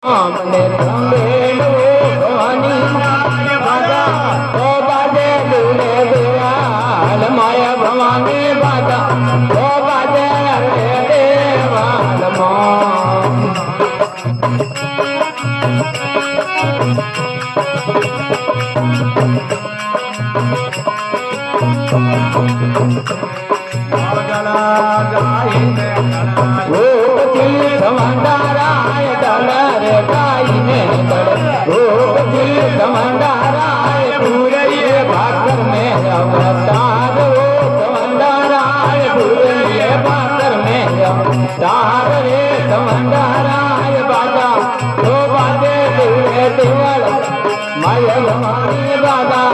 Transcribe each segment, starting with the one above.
મને સંભેલો ભવાની બાધા તો બાજે દુલે દેવાલ માયા ભવાની બાધા તો બાજે રે દેવાલ समंडाराय डलर गाइने समंडाराय पूरे भाकर में अवतार हो समंडाराय पूरे भाकर में अवतार रे समंडाराय बाजा तो बाजे दूरे देवल माय भवानी बाजा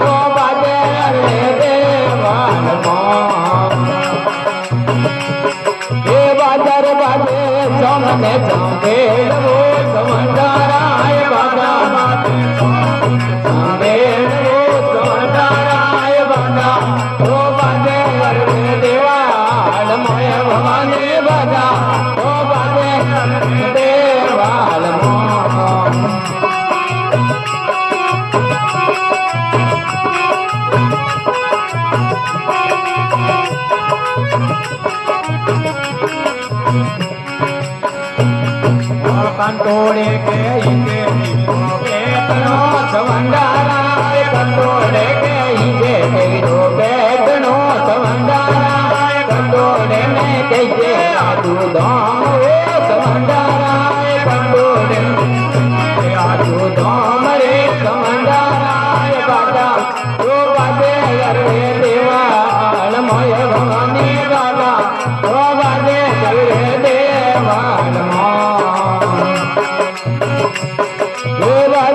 तो बाजे रे देवाल बाजार बाजे चमने चंबेल वो समंडाराय बाजा चंबेल वो समंडाराय बाजा तो बाजे रे देवाल माय भवानी बाजा तो बाजे देवाल कंटोड़े के इसे बेटनो समंडाराय कंटोड़े के इसे बेटनो समंडाराय कंटोड़े में कैसे आजू धाम हो समंडाराय कंटोड़े आजू धाम रे समंडाराय बाजा तो बाजे रे देवाल माय भवानी बाजा तो बाजे रे देवाल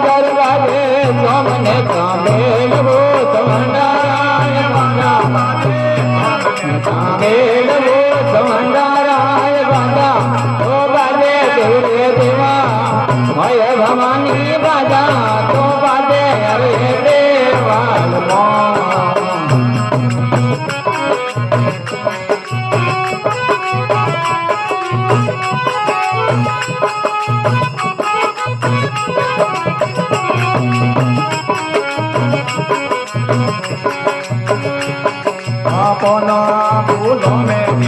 दरवाजे सामने कामेल वो समंडाराय बाजा कामेल वो समंडाराय बाजा तो बाजे देवरे देवा माय भवानी बाजा तो बाजे रे देवाल पोनो फूलों में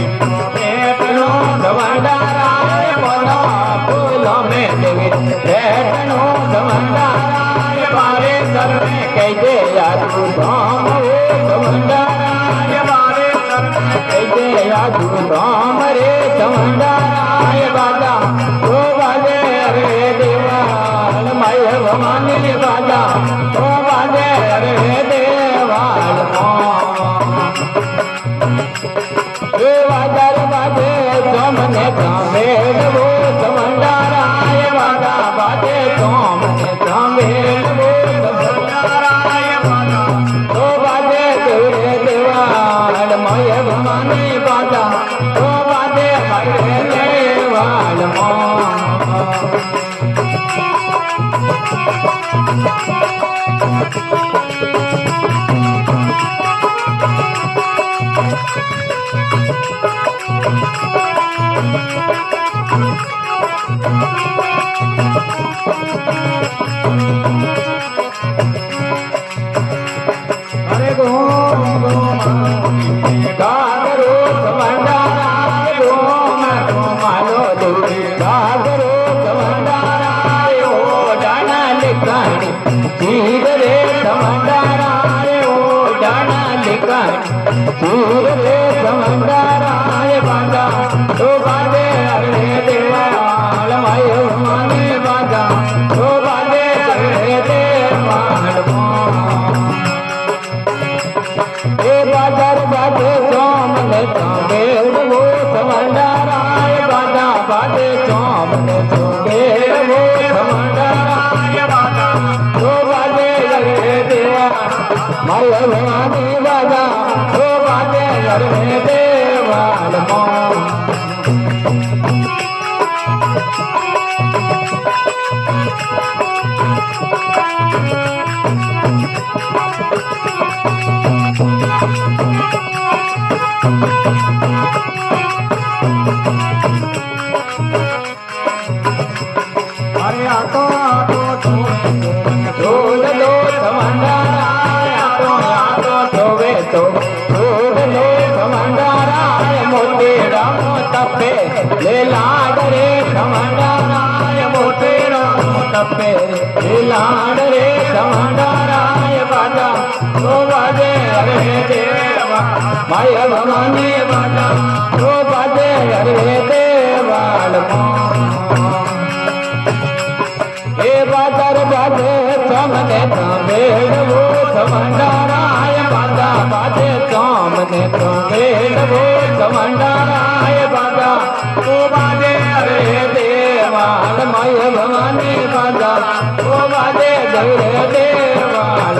बेटनो समंडाराय पोनो फूलों में बेटनो समंडाराय बारे सर में कैसे यादू धाम हो समंडाराय बारे सर में कैसे यादू धाम रे समंडाराय बाजा तो बाजे रे देवाल माय भवानी बाजा तो बाजे रे देवाल बाजार बाजे सोमने कामेल वो समंडाराय बाजा बाजे सोमने कामेल वो समंडाराय बाजा तो बाजे दूरे देवाल माय भवानी बाजा तो बाजे हरे देवाल अरे गो गागरो समंडाराय गो मालो दूरी गागरो समंडाराय ओ डाना लिखानी चीर रे समंडाराय ओ डाना लिखानी चीर रे समंडाराय बाजा तो बाजे रे देवाल माय भवानी बाजा तो बाजे रे देवाल बाजार बाजे सोमने चंबेल वो समंडाराय बाजा बाजे सोमने चंबेल वो समंडाराय बाजा तो बाजे रे देवा माय भवानी बाजा तो बाजे रे देवाल મોટેરામો તપે લીલાડ રે સમંડારાય મોટેરામો તપે લીલાડ રે સમંડારાય બાજા તો બાજે હરે દેવા માય ભવાની બાજા તો બાજે હરે દેવાલ એ બાદર બાજે ચમને બેડવો સમંડારાય બાજા બાજે ચમને બેડવો સમંડારાય બાજા તો બાજે હરે દેવાલ માય ભવાની બાજા તો બાજે હરે દેવાલ